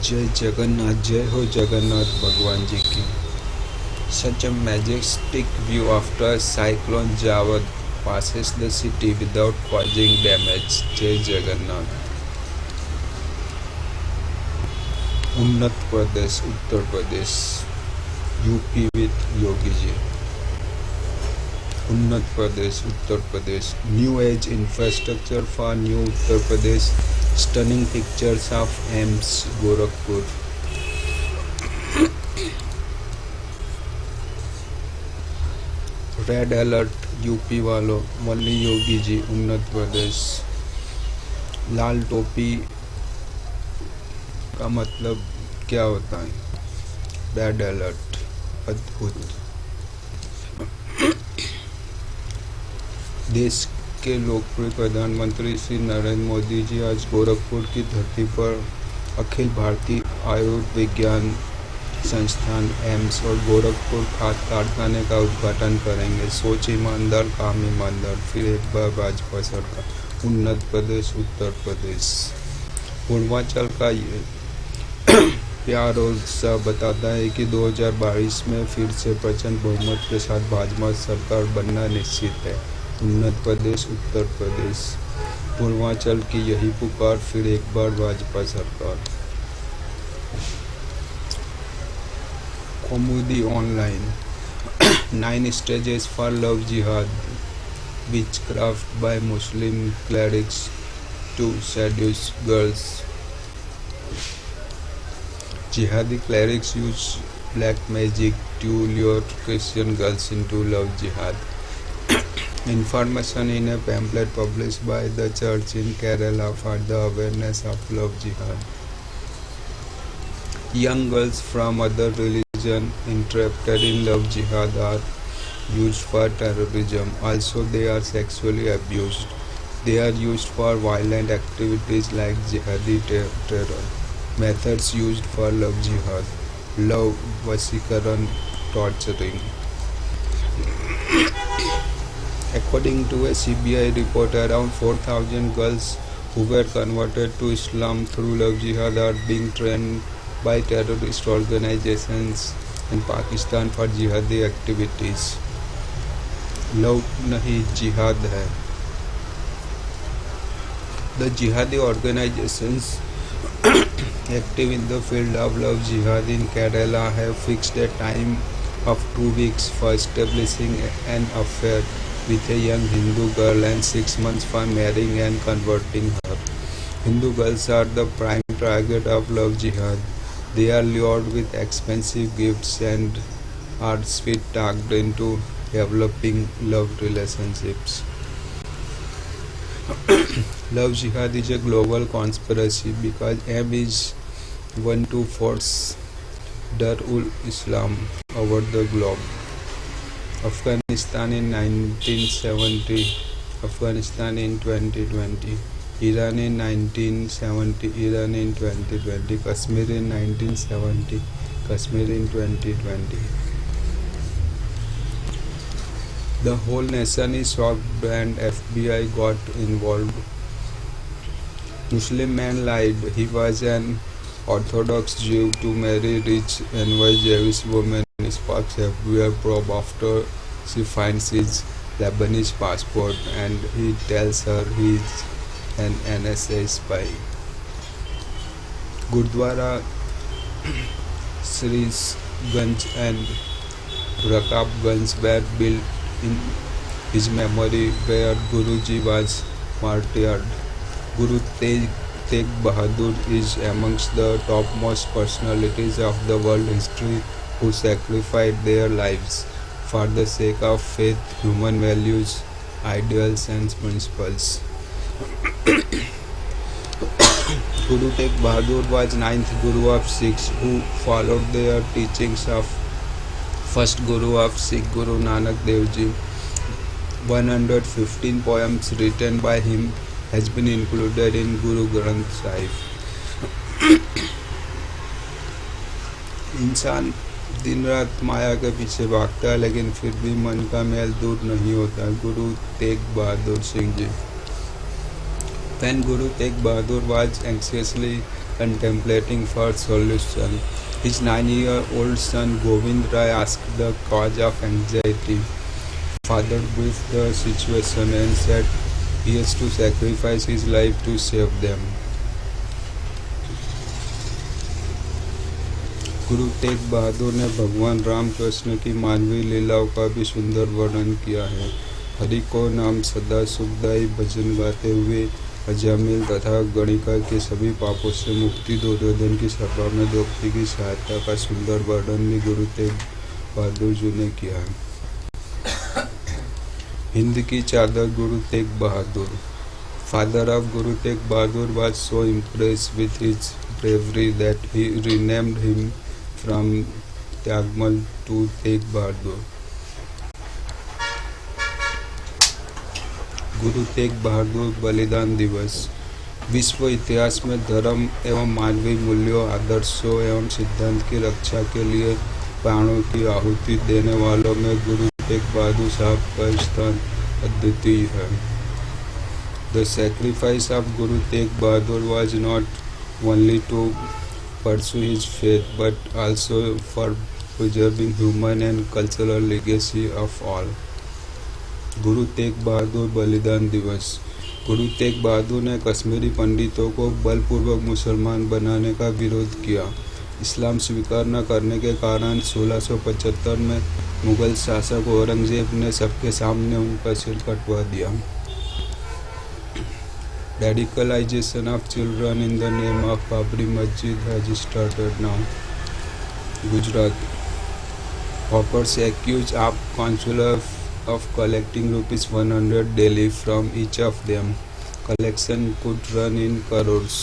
जय जगन्नाथ, जय हो जगन्नाथ भगवान जी की। Such a majestic view after cyclone Jawad passes the city without causing damage. जय जगन्नाथ। उन्नत प्रदेश उत्तर प्रदेश, यूपी with योगी जी। उन्नत प्रदेश Uttar Pradesh, new age infrastructure for new Uttar Pradesh, stunning pictures of AIIMS Gorakhpur. Red alert UP वालों, मल्ली योगी जी उन्नत प्रदेश। लाल टोपी का मतलब क्या होता है? रेड अलर्ट, अद्भुत। देश के लोकप्रिय प्रधानमंत्री श्री नरेंद्र मोदी जी आज गोरखपुर की धरती पर अखिल भारतीय आयुर्विज्ञान संस्थान एम्स और गोरखपुर खाद कारखाने का उद्घाटन करेंगे। सोच ईमानदार, काम ईमानदार, फिर एक बार भाजपा सरकार। उन्नत प्रदेश उत्तर प्रदेश, पूर्वांचल का ये प्यार और उत्साह बताता है कि 2022 में फिर से प्रचंड बहुमत के साथ भाजपा सरकार बनना निश्चित है। उन्नत प्रदेश उत्तर प्रदेश, पूर्वांचल की यही पुकार, फिर एक बार भाजपा सरकार। कौमुदी online, 9 stages for love jihad, witchcraft by Muslim clerics to seduce girls. Jihadi clerics use black magic to lure Christian girls into love jihad. Information in a pamphlet published by the church in Kerala for the awareness of love jihad. Young girls from other religions interested in love jihad are used for terrorism. Also, they are sexually abused. They are used for violent activities like jihadi terror. Methods used for love jihad: love, vasikaran, torturing. According to a CBI report, around 4,000 girls who were converted to Islam through love jihad are being trained by terrorist organizations in Pakistan for jihadi activities. Love nahi jihad hai. The jihadi organizations active in the field of love jihad in Kerala have fixed a time of 2 weeks for establishing an affair with a young Hindu girl and 6 months for marrying and converting her. Hindu girls are the prime target of love jihad. They are lured with expensive gifts and are sweet-talked into developing love relationships. Love jihad is a global conspiracy because aim is one to force Darul Islam over the globe. Afghanistan in 1970, Afghanistan in 2020, Iran in 1970, Iran in 2020, Kashmir in 1970, Kashmir in 2020. The whole nation is shocked and FBI got involved. Muslim man lied he was an Orthodox Jew to marry rich NY Jewish woman. Sparks FBI probe after she finds his Lebanese passport and he tells her he is an NSA spy. Gurdwara Srisganj and Rakabganj were built in his memory where Guruji was martyred. Guru Tegh Bahadur is amongst the topmost personalities of the world history who sacrificed their lives for the sake of faith, human values, ideals and principles. Guru Tegh Bahadur was 9th Guru of Sikhs who followed their teachings of first Guru of Sikh Guru Nanak Dev Ji. 115 poems written by him has been included in Guru Granth Sahib. इंसान दिन रात माया के पीछे भागता है लेकिन फिर भी मन का मैल दूर नहीं होता। Guru Tegh Bahadur Singh ji. When Guru Tegh Bahadur was anxiously contemplating for solution. His 9-year-old son Govind Rai asked the cause of anxiety. Father briefed the situation and said he has to sacrifice his life to save them. Guru Tegh Bahadur ने भगवान राम कृष्ण की मानवीय लीलाओं का भी सुंदर वर्णन किया है। हरि को नाम सदा सुखदायी भजन गाते हुए अजामिल तथा गणिका के सभी पापों से मुक्ति दुर्योधन की सभा में द्रौपदी की सहायता का सुंदर वर्णन भी गुरु तेग बहादुर जी ने किया है। हिंद की चादर Guru Tegh Bahadur. Father of Guru Tegh Bahadur was so impressed with his bravery that he renamed him from Tyagmal to Tegh Bahadur. Guru Tegh Bahadur बलिदान दिवस। विश्व इतिहास में धर्म एवं मानवीय मूल्यों, आदर्शों एवं सिद्धांत की रक्षा के लिए प्राणों की आहुति देने वालों में गुरु तेग बहादुर साहब का स्थान अद्वितीय है। The sacrifice of Guru Tegh Bahadur was not only to pursue his faith but also for preserving human and cultural legacy of all. Guru Tegh Bahadur बलिदान दिवस। गुरु तेग बहादुर ने कश्मीरी पंडितों को बलपूर्वक मुसलमान बनाने का विरोध किया। इस्लाम स्वीकार न करने के कारण 1675 में मुगल शासक औरंगजेब ने सबके सामने उनका सिर कटवा दिया। Radicalization of children in the name of Babri Masjid has started now. Gujarat. Hawkers accused of consular of collecting ₹100 daily from each of them. Collection could run in crores.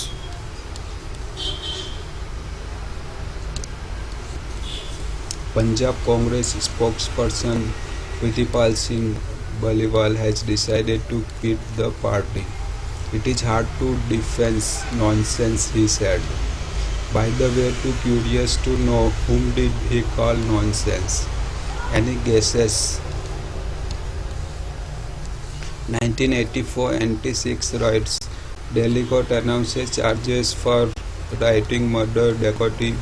Punjab Congress spokesperson Pritipal Singh Baliwal has decided to quit the party. It is hard to defend nonsense, he said. By the way, too curious to know whom did he call nonsense. Any guesses? 1984 anti-Sikh riots. Delhi court announces charges for rioting, murder, dacoity,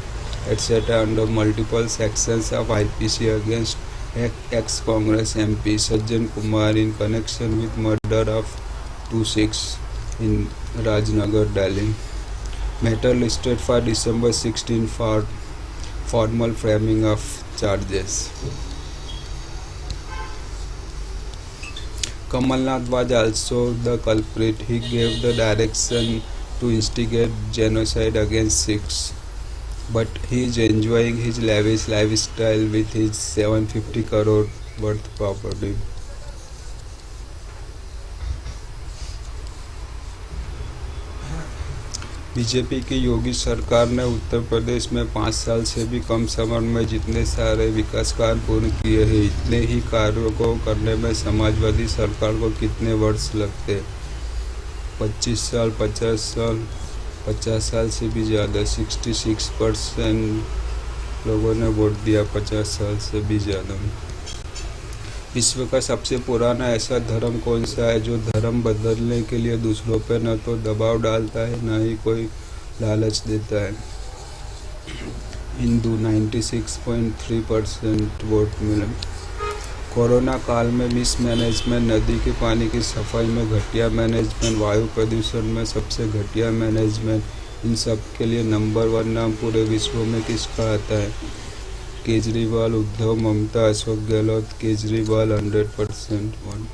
etc. under multiple sections of IPC against ex-Congress MP Sajjan Kumar in connection with murder of 2 Sikhs in Rajnagar, Delhi. Matter listed for December 16 for formal framing of charges. Kamalnath was also the culprit. He gave the direction to instigate genocide against Sikhs, but he is enjoying his lavish lifestyle with his 750 crore worth property. BJP की योगी सरकार ने उत्तर प्रदेश में 5 साल से भी कम समय में जितने सारे विकास कार्य पूर्ण किए हैं, इतने ही कार्यों को करने में समाजवादी सरकार को कितने वर्ष लगते? 25 साल, 50 साल, 50 साल से भी ज़्यादा। 66% लोगों ने वोट दिया 50 साल से भी ज़्यादा। विश्व का सबसे पुराना ऐसा धर्म कौन सा है जो धर्म बदलने के लिए दूसरों पर न तो दबाव डालता है न ही कोई लालच देता है? हिंदू 96.3% वोट मिले। कोरोना काल में मिसमैनेजमेंट, नदी के पानी की सफाई में घटिया मैनेजमेंट, वायु प्रदूषण में सबसे घटिया मैनेजमेंट, इन सब के लिए नंबर 1 नाम पूरे विश्व में किसका आता है? केजरीवाल, उद्धव, ममता, अशोक गहलोत। केजरीवाल 100% 1।